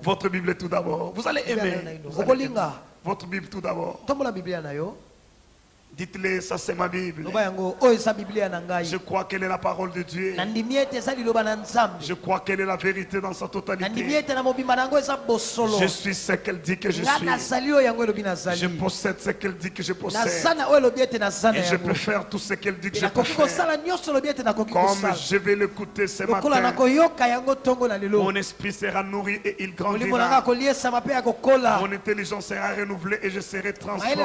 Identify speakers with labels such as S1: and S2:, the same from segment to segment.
S1: Votre Bible tout d'abord. Vous allez aimer. Votre Bible tout d'abord. Dites-le, ça c'est ma Bible. Je crois qu'elle est la parole de Dieu. Je crois qu'elle est la vérité dans sa totalité. Je suis ce qu'elle dit que je suis. Je possède ce qu'elle dit que je possède. Et je peux faire tout ce qu'elle dit que je peux faire. Comme je vais l'écouter ce matin, mon esprit sera nourri et il grandira. Mon intelligence sera renouvelée et je serai transformé.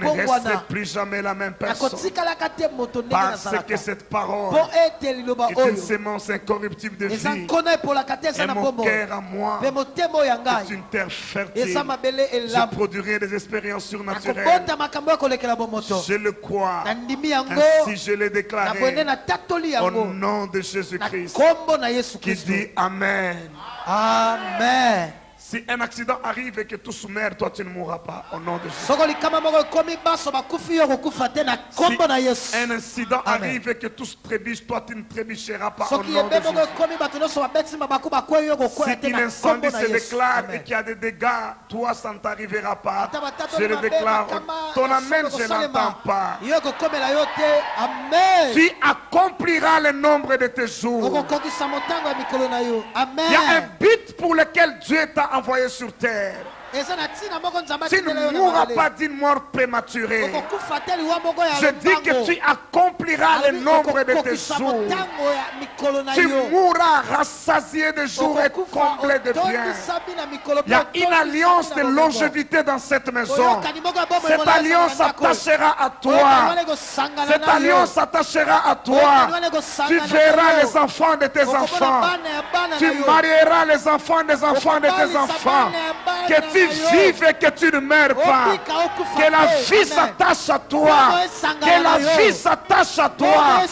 S1: Je ne resterai plus jamais la même personne. Parce que cette parole est une sémence incorruptible de vie. Et mon cœur à moi est une terre fertile. Je produirai des expériences surnaturelles. Je le crois. Ainsi je l'ai déclaré au nom de Jésus-Christ qui dit Amen.
S2: Amen.
S1: Si un accident arrive et que tout se meurt, toi tu ne mourras pas au nom de Jésus. Si un incident arrive et que tout se trébiche, toi tu ne trébicheras pas au nom de Jésus. Si un incendie se déclare et qu'il y a des dégâts, toi ça ne t'arrivera pas. Je le déclare. Ton amen, je n'entends pas. Tu accompliras le nombre de tes jours. Il y a un but pour lequel Dieu t'a envoyé sur terre. Tu ne mourras pas d'une mort prématurée. Je dis que tu accompliras le nombre de tes jours. Tu mourras rassasié de jours et comblé de biens. Il y a une alliance de longévité dans cette maison. Cette alliance s'attachera à toi. Cette alliance s'attachera à toi. Tu verras les enfants de tes enfants. Tu marieras les enfants des enfants de tes enfants. Que tu vives et que tu ne meurs pas. Que la vie s'attache à toi. Que la vie s'attache à toi.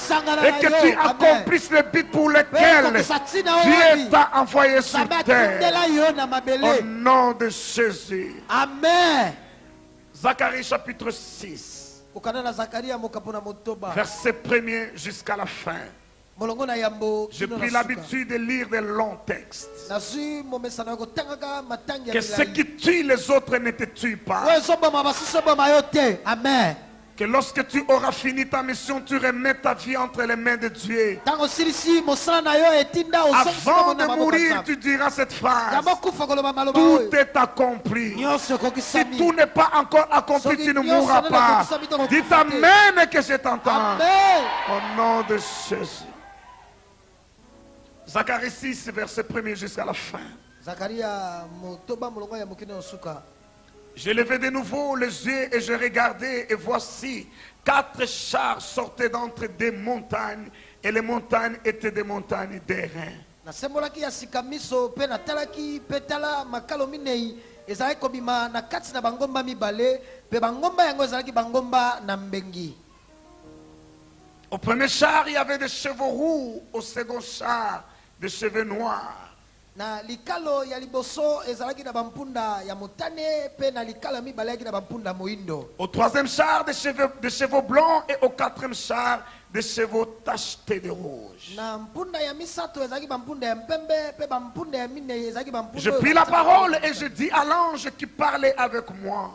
S1: Et que tu accomplisses le but pour lequel Dieu t'a envoyé sur terre. Au nom de Jésus.
S2: Amen.
S1: Zacharie chapitre 6. Verset 1er jusqu'à la fin. J'ai pris l'habitude de lire des longs textes. Que ce qui tue les autres ne te tue pas.
S2: Amen.
S1: Que lorsque tu auras fini ta mission, tu remets ta vie entre les mains de Dieu. Avant de mourir, tu diras cette phrase. Tout est accompli. Si tout n'est pas encore accompli, tu ne mourras pas. Dis Amen que je t'entends. Au nom de Jésus. Zacharie 6, verset 1er jusqu'à la fin. Je levai de nouveau les yeux et je regardais, et voici 4 chars sortaient d'entre des montagnes, et les montagnes étaient des montagnes d'airain. Au premier char, il y avait des chevaux roux, au second char, des cheveux noirs.
S2: Na likalo ya liboso ezalaki na bampunda ya motane pe na likalo mibale yaki na bampunda moindo.
S1: Au troisième char des chevaux blancs et au quatrième char des chevaux tachetés de rouge.
S2: Na mpunda ya misato ezalaki bampunda ya mpembe pe bampunda ya mine ezalaki bampunda.
S1: Je pris la parole et je dis à l'ange qui parlait avec moi.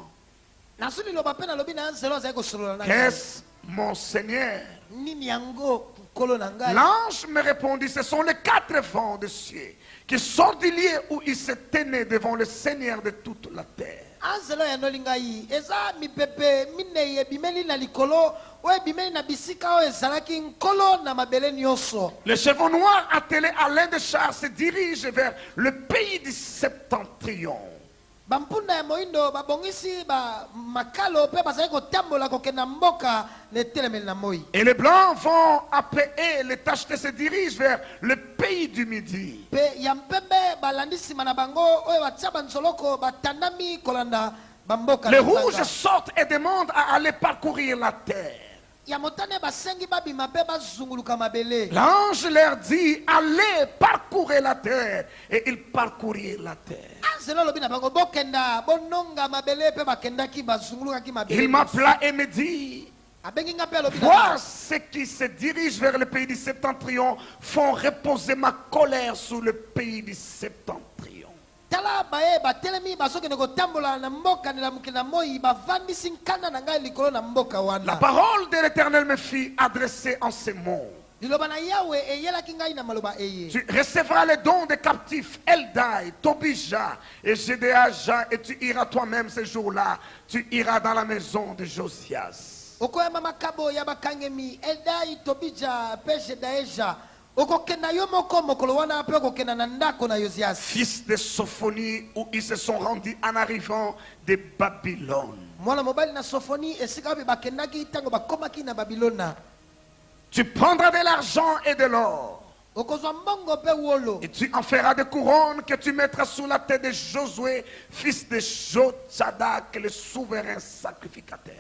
S2: Na suli loba pe na lobi na nzelo ezalaki kosolola na.
S1: Qu'est-ce mon Seigneur?
S2: Nini yango kolo na ngai.
S1: L'ange me répondit, ce sont les 4 vents de cieux qui sortent du lieu où il se tenait devant le Seigneur de toute la terre.
S2: Anzelo ya nolingai eza mipepe mine ye bimeli na likolo o bimeli na bisika o ezalaki nkolo na mabele nyonso.
S1: Les chevaux noirs attelés à l'un des chars se dirigent vers le pays du septentrion.
S2: Bampunda ya moindo babongisi ba makalo pe bazali kotambola kokenda mboka ne telemeli na moi.
S1: Et les blancs vont après eux, les tachetés se dirigent vers le pays du midi.
S2: Pe ya mpembe balandisi mana bango oyo batia banzoloko batandami kolanda bamboka.
S1: Les rouges sortent et demandent à aller parcourir la terre.
S2: L'ange
S1: leur dit, allez parcourir la terre. Et ils parcourirent la terre. Il m'appela et me dit, vois ceux qui se dirigent vers le pays du septentrion font reposer ma colère sur le pays du septentrion.
S2: tala bae batelemi basoke neko tambola na mboka na mukina moi bavandi sinkana na ngai likolo na mboka wana.
S1: La parole de l'Éternel me fit adresser en ces mots.
S2: Tu
S1: recevras les dons des captifs Eldai, Tobija et Gédéaja, et tu iras toi-même ce jour-là. Tu iras dans la maison de Josias. Fils de Sophonie, où ils se sont rendus en arrivant de Babylone. Tu prendras de l'argent et de l'or. Et tu en feras des couronnes que tu mettras sous la tête de Josué, fils de Jochadak, le souverain sacrificateur.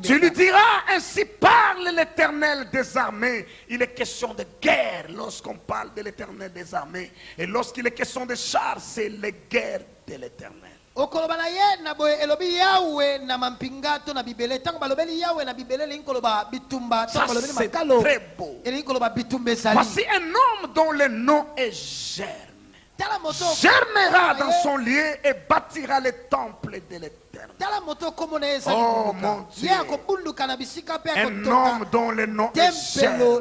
S1: Tu lui diras, ainsi parle l'Éternel des armées. Il est question de guerre lorsqu'on parle de l'Éternel des armées. Et lorsqu'il est question de chars, c'est les guerres de l'Éternel. C'est très beau. Voici un homme dont le nom est Germe. Germera dans son lieu et bâtira les temples de l'Éternel. Oh mon Dieu. Un homme dont le nom est Germe.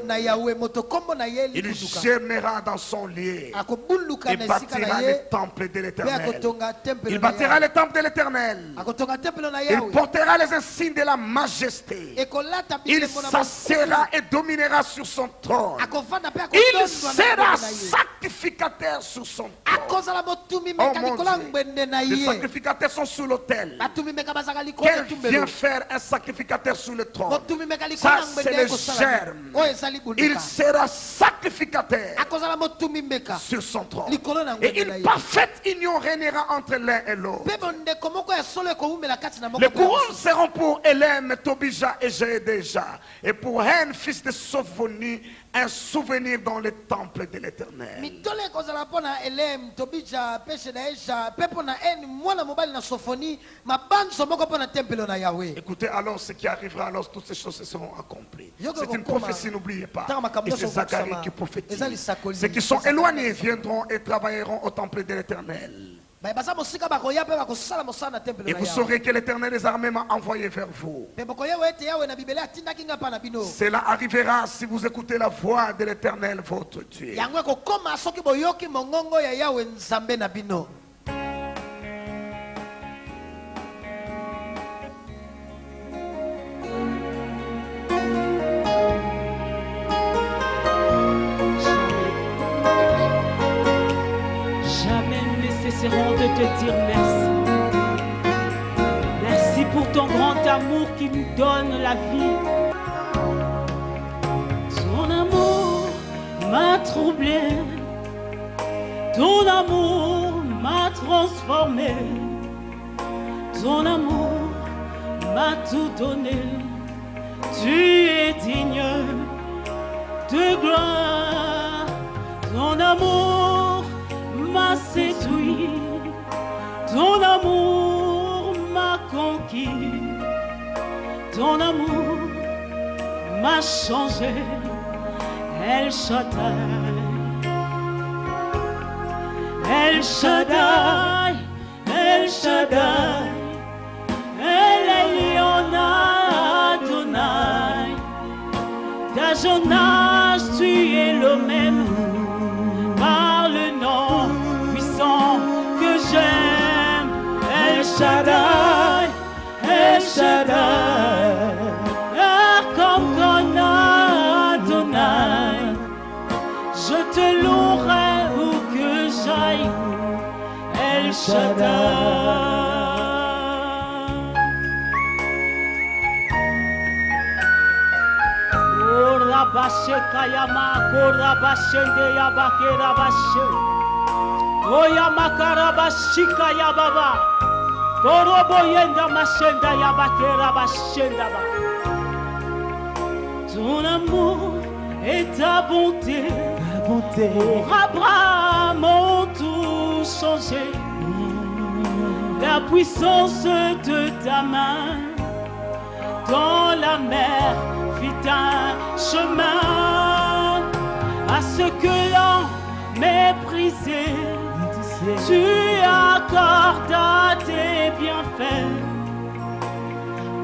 S1: Il germera dans son lieu et bâtira les temples de l'Éternel. Il bâtira les temples de l'Éternel. Il portera les insignes de la majesté. Il s'assiera et dominera sur son trône. Il sera sacrificateur sur son trône. Oh mon Dieu. Les sacrificateurs sont sous l'autel. Quel vient faire un sacrificateur sous le trône? Ça c'est le germe. Il sera sacrificateur sur son trône. Et une parfaite union régnera entre l'un et l'autre. Les couronnes seront pour Élem, Tobija et Gédéja. Et pour Hen, fils de Sophonie, un souvenir dans le temple de l'Éternel. Écoutez alors ce qui arrivera alors toutes ces choses seront accomplies. C'est une prophétie, n'oubliez pas. Et c'est Zacharie qui prophétise. Ceux qui sont éloignés viendront et travailleront au temple de l'Éternel. Et vous saurez que l'Éternel des armées m'a envoyé vers vous. Cela arrivera si vous écoutez la voix de l'Éternel votre Dieu.
S3: De te dire merci. Merci pour ton grand amour qui nous donne la vie. Ton amour m'a troublé, ton amour m'a transformé, ton amour m'a tout donné. Tu es digne de gloire, ton amour m'a séduit, ton amour m'a conquis, ton amour m'a changé. El Shaddai, El Shaddai, El Shaddai, El Elyon Adonai. D'âge en âge, tu es le même. Par le nom puissant que j'aime, El Shaddai, El Shaddai, comme ton Adonai. Je te louerai où que j'aille, El Shaddai. Bashe kayama kora bashende ya bakera bashe oya makara bashika ya baba korobo yenda mashenda ya bakera bashenda ba. Ton amour et ta bonté pour Abraham ont tout changé. La puissance de ta main dans la mer fit un chemin à ceux que l'on méprisait. Tu accordes à tes bienfaits.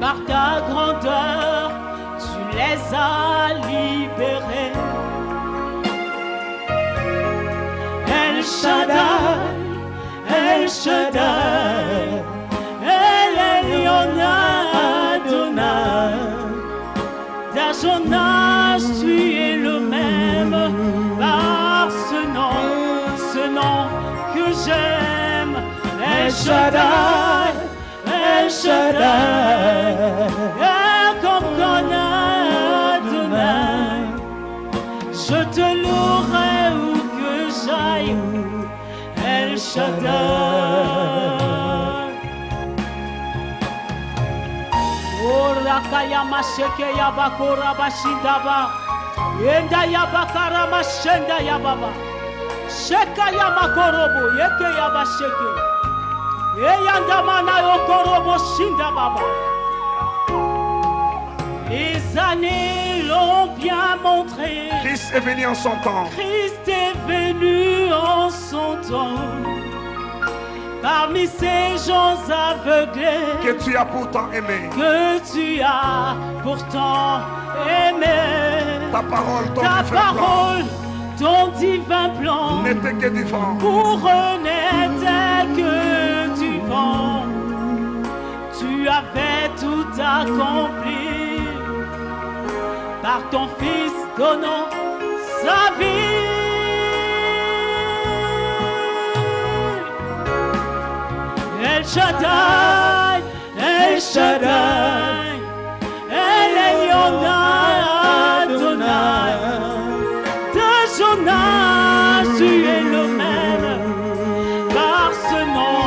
S3: Par ta grandeur, tu les as libérés. El Shaddai, El Shaddai, El Elyon Adonai. D'âge en âge, tu es le même. Par ce nom que j'aime. El Shaddai, El Shaddai, comme ton Adonai. Je te louerai où que j'aille. El Shaddai. Ora kayama sheke yabakora bashindaba. Yenda yabakara mashenda yababa. Sheka yamakorobo yeke yabasheke. Eyandamana yokorobo shinda baba. Les années l'ont bien montré.
S1: Christ est venu en son temps.
S3: Christ est venu en son temps. Parmi ces gens aveuglés
S1: que tu as pourtant aimé.
S3: Que tu as pourtant aimé.
S1: Ta parole,
S3: ton divin plan
S1: n'était que du vent.
S3: Pour n'était que du vent. Tu avais tout accompli par ton Fils donnant sa vie. El Shaddai, El Shaddai, El Elyon Adonai. De son âge, tu es le même. Par ce nom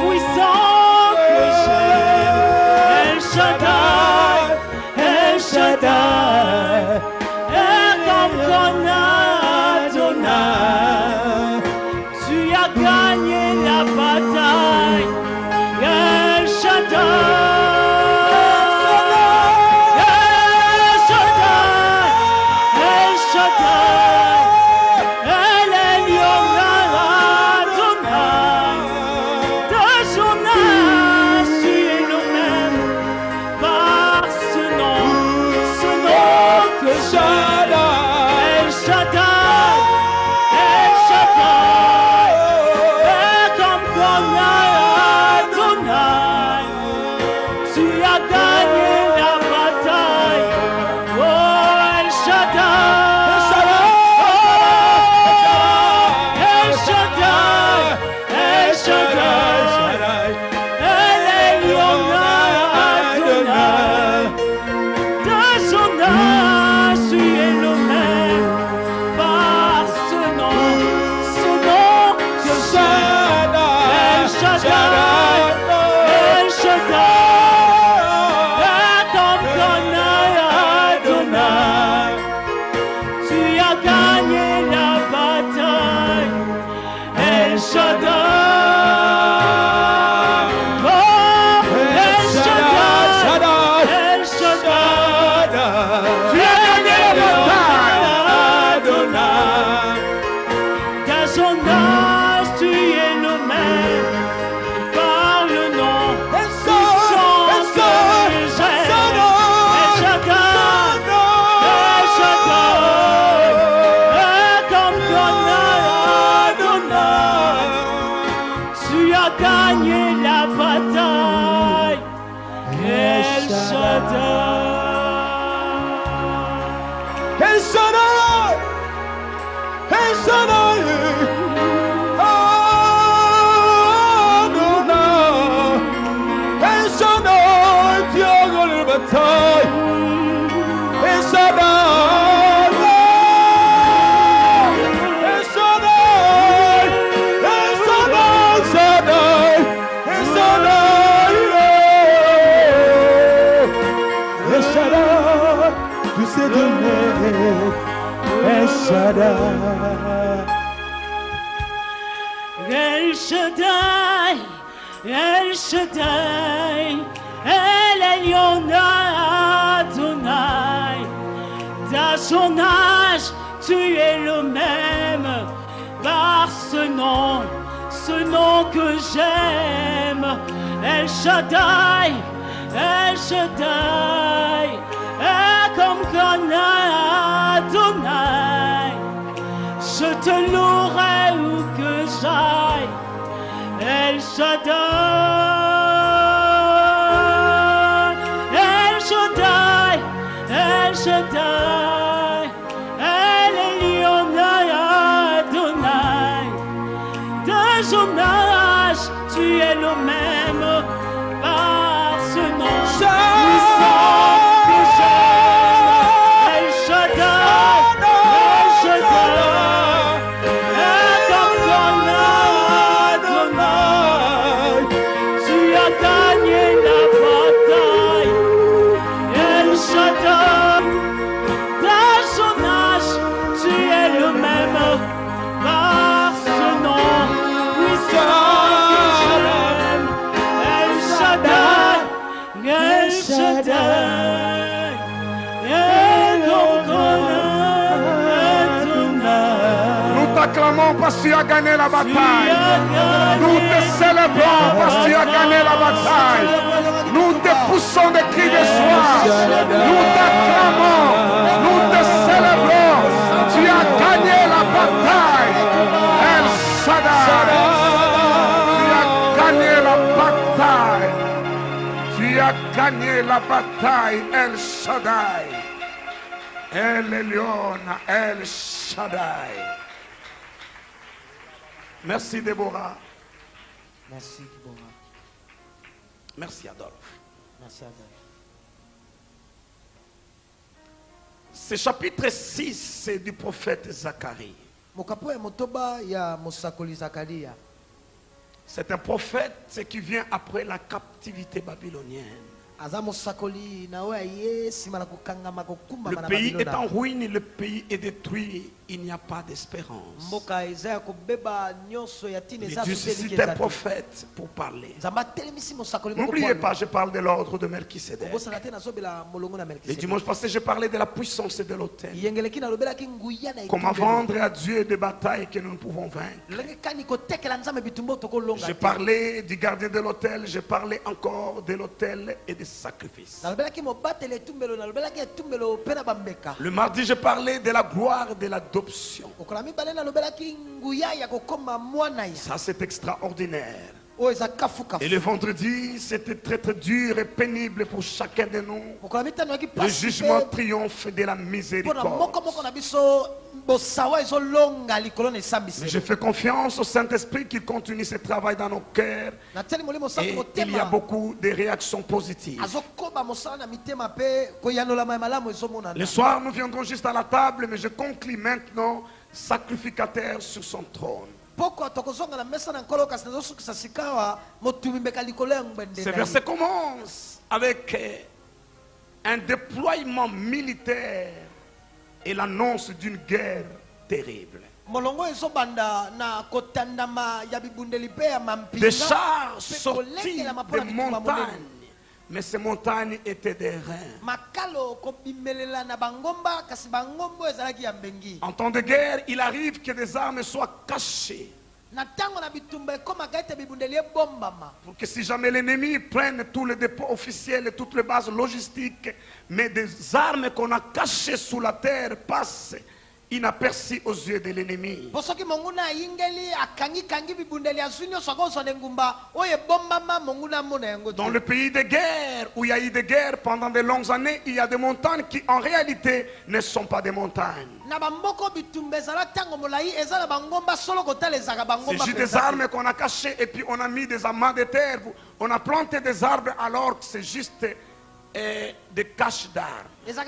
S3: puissant que j'aime. El Shaddai, El Shaddai, et comme ton Adonai. Tu as gagné la bataille. El Shaddai. El Shaddai, El Shaddai, El Elyon Adonai. Ta ton âge, tu es le même. Par ce nom que j'aime, El Shaddai, El Shaddai, et comme Adonai, je te louerai où que j'aille, El Shaddai, El Shaddai, El Shaddai, El Elyon Adonai. De son âge, tu es le même. Par ce nom puissant que j'aime, El Shaddai, El Shaddai, et comme Adonai, tu as gagné la bataille, El Shaddai. De son âge, tu es le même. Par ce nom puissant que j'aime, El Shaddai, El Shaddai, et donc
S1: Nous t'acclamons parce que tu as gagné la bataille. Nous te célébrons parce que tu as gagné la bataille. Nous te poussons des cris de joie. Nous t'acclamons. Nous te célébrons. Tu as gagné la bataille. El Shaddai. Tu as gagné la bataille. Tu as gagné la bataille. El Shaddai. El Elyon, El Shaddai. Merci Déborah.
S2: Merci Déborah.
S1: Merci Adolphe.
S2: Merci Adolphe.
S1: Ce chapitre 6, c'est du prophète Zacharie.
S2: Mokapo ya motoba ya mosakoli Zakaria.
S1: C'est un prophète qui vient après la captivité babylonienne.
S2: Le
S1: pays est en ruine, le pays est détruit, il n'y a pas d'espérance. Dieu suscite un prophète pour parler. N'oubliez pas, je parle de l'ordre de Melchisédek. Le dimanche passé, je parlais de la puissance de l'autel. Comment vendre à Dieu des batailles que nous ne pouvons vaincre. Je parlais du gardien de l'autel, je parlais encore de l'autel et des sacrifices. Le mardi, je parlais de la gloire de l'adoption. Ça, c'est extraordinaire. Et le vendredi, c'était très très dur et pénible pour chacun de nous. Le jugement triomphe de la miséricorde. Mais je fais confiance au Saint-Esprit qui continue ce travail dans nos cœurs. Et il y a beaucoup de réactions positives. Le soir, nous viendrons juste à la table, mais je conclue maintenant sacrificateur sur son trône. Ce verset commence avec un déploiement militaire et l'annonce d'une guerre terrible. Des chars sortis des montagnes, mais ces montagnes étaient des reins. En temps de guerre, il arrive que des armes soient cachées. Pour que si jamais l'ennemi prenne tous les dépôts officiels et toutes les bases logistiques, mais des armes qu'on a cachées sous la terre passent inaperçus aux yeux de l'ennemi. Dans le pays de guerre, où il y a eu des guerres pendant de longues années, il y a des montagnes qui en réalité ne sont pas des montagnes. C'est juste des armes qu'on a cachées et puis on a mis des amas de terre. On a planté des arbres alors que c'est juste des caches d'arbres. C'est ce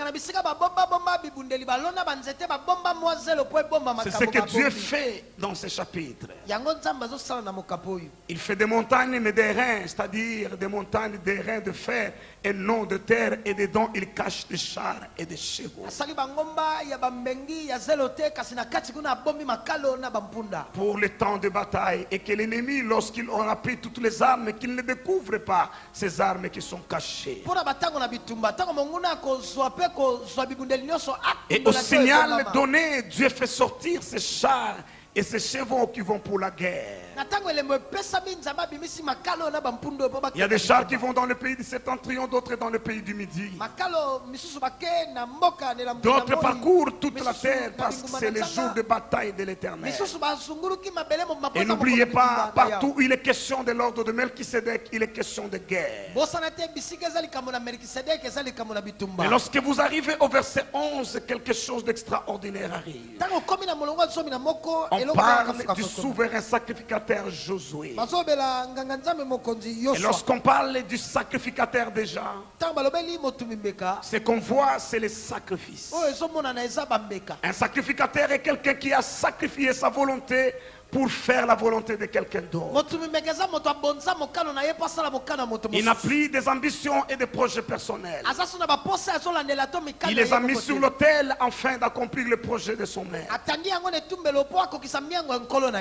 S1: que Dieu fait dans ce chapitre. Il fait des montagnes mais des reins, c'est-à-dire des montagnes, des reins de fer et non de terre, et dedans il cache des chars et des chevaux. Pour le temps de bataille, et que l'ennemi, lorsqu'il aura pris toutes les armes, qu'il ne découvre pas ces armes qui sont cachées. Et au signal donné, Dieu fait sortir ses chars et ces chevaux qui vont pour la guerre. Il y a des chars qui vont dans le pays du septentrion, d'autres dans le pays du midi. D'autres parcourent toute la terre parce que c'est le jour de bataille de l'Éternel. Et n'oubliez pas, partout où il est question de l'ordre de Melchisédek, il est question de guerre. Et lorsque vous arrivez au verset 11, quelque chose d'extraordinaire arrive. On parle du souverain sacrificateur Josué. Et lorsqu'on parle du sacrificateur déjà, ce qu'on voit, c'est le sacrifice. Un sacrificateur est quelqu'un qui a sacrifié sa volonté pour faire la volonté de quelqu'un d'autre. Il n'a pris des ambitions et des projets personnels. Il les a mis sur l'autel afin d'accomplir le projet de son maître.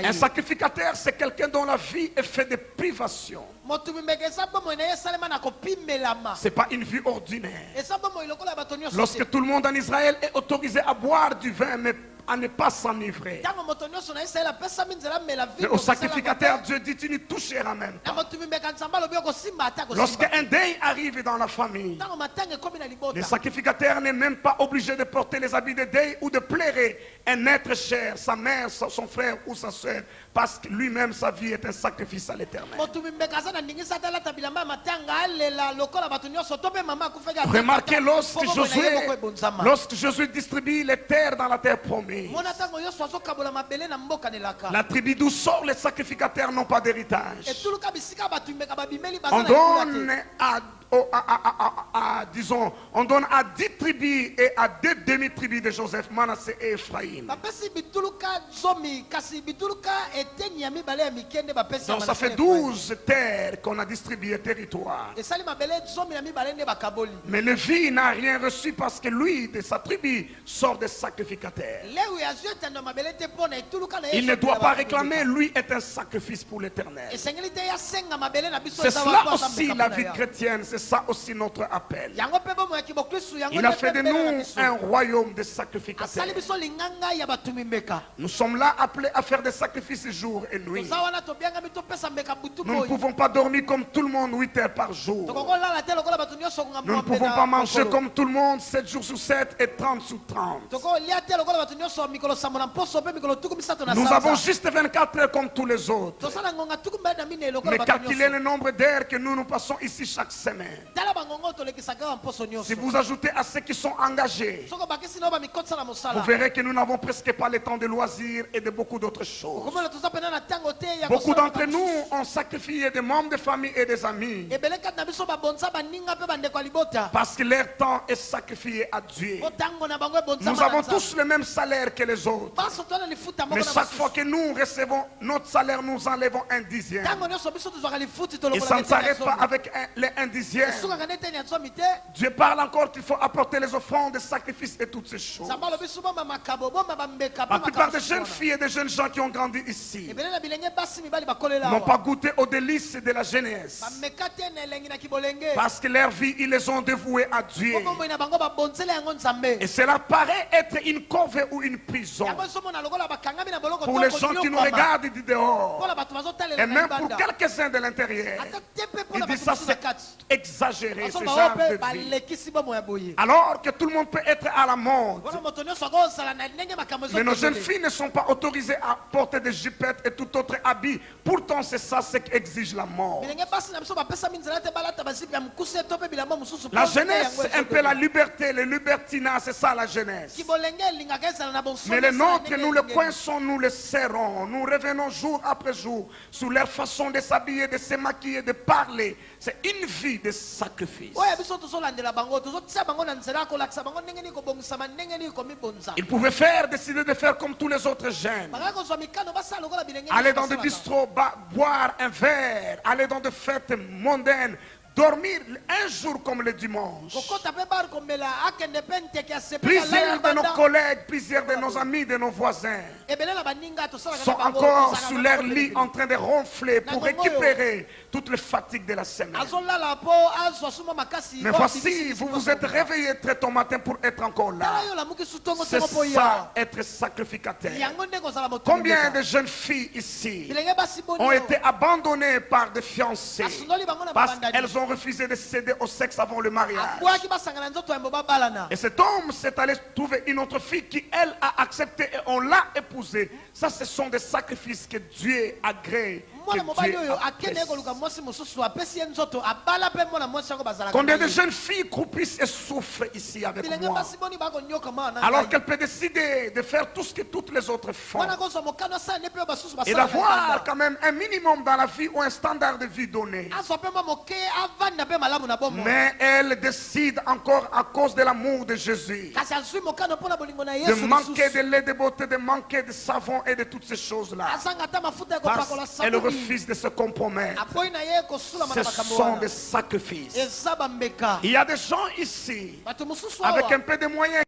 S1: Un sacrificateur, c'est quelqu'un dont la vie est faite de privations. Ce n'est pas une vie ordinaire. Lorsque tout le monde en Israël est autorisé à boire du vin, mais à ne pas s'enivrer. Mais au sacrificateur, Dieu dit, tu n'y toucheras même pas. Lorsqu'un deuil arrive dans la famille, le sacrificateur n'est même pas obligé de porter les habits de deuil ou de pleurer un être cher, sa mère, son frère ou sa soeur, parce que lui-même, sa vie est un sacrifice à l'Éternel. Remarquez, lorsque Josué distribue les terres dans la terre promise, la tribu d'où sort les sacrificateurs n'ont pas d'héritage. On donne on donne à 10 tribus et à 2 demi-tribus de Joseph, Manassé et Ephraïm. Donc ça fait 12 terres qu'on a distribuées territoire. Mais Lévi n'a rien reçu parce que lui, de sa tribu, sort des sacrificateurs. Il ne doit pas réclamer, lui est un sacrifice pour l'Éternel. C'est cela aussi la vie chrétienne, c'est ça aussi notre appel. Il a fait de nous un royaume de sacrificateurs. Nous sommes là appelés à faire des sacrifices jour et nuit. Nous ne pouvons pas dormir comme tout le monde 8 heures par jour. Nous ne pouvons pas manger comme tout le monde 7 jours sur 7 et 30 sur 30. Nous avons juste 24 heures comme tous les autres. Mais calculez le nombre d'heures que nous passons ici chaque semaine. Si vous ajoutez à ceux qui sont engagés, vous verrez que nous n'avons presque pas le temps de loisirs et de beaucoup d'autres choses. Beaucoup d'entre nous ont sacrifié des membres de famille et des amis parce que leur temps est sacrifié à Dieu. Nous avons tous le même salaire que les autres, mais chaque fois que nous recevons notre salaire, nous enlevons un dixième. Et ça ne s'arrête pas avec les 1 dixième. Dieu parle encore qu'il faut apporter les offrandes, les sacrifices et toutes ces choses. La plupart des jeunes filles et des jeunes gens qui ont grandi ici n'ont pas goûté aux délices de la jeunesse parce que leur vie, ils les ont dévoués à Dieu. Et cela paraît être une corvée ou une prison pour les gens qui nous regardent du dehors et même pour quelques-uns de l'intérieur. Ils disent ça, c'est exagéré, ce genre de vie. Alors que tout le monde peut être à la mode. Mais nos jeunes filles ne sont pas autorisées à porter des jupettes et tout autre habit. Pourtant, c'est ça ce qu'exige la mort. La jeunesse, c'est un peu la liberté, le libertinat, c'est ça la jeunesse. Mais les nôtres, nous le coinçons, nous le serrons. Nous revenons jour après jour sur leur façon de s'habiller, de se maquiller, de parler. C'est une vie de sacrifice. Ils pouvaient décider de faire comme tous les autres jeunes. Aller dans des bistrots, boire un verre, aller dans des fêtes mondaines, dormir un jour comme le dimanche. Plusieurs de nos collègues, plusieurs de nos amis, de nos voisins sont encore sous leur lit en train de ronfler pour récupérer toutes les fatigues de la semaine. Mais voici, vous vous êtes réveillés très tôt matin pour être encore là. C'est ça, être sacrificateur. Combien de jeunes filles ici ont été abandonnées par des fiancés parce qu'elles ont refusé de céder au sexe avant le mariage. Et cet homme s'est allé trouver une autre fille qui, elle, a accepté et on l'a épousée. Ça, ce sont des sacrifices que Dieu agrée. Combien de jeunes filles croupissent et souffrent ici avec moi, alors qu'elles peuvent décider de faire tout ce que toutes les autres font et d'avoir quand même un minimum dans la vie ou un standard de vie donné. Mais elles décident encore à cause de l'amour de Jésus de manquer de lait de beauté, de manquer de savon et de toutes ces choses-là. Parce qu'elles refusent de se compromettre. Ce sont des sacrifices. Il y a des gens ici avec un peu de moyens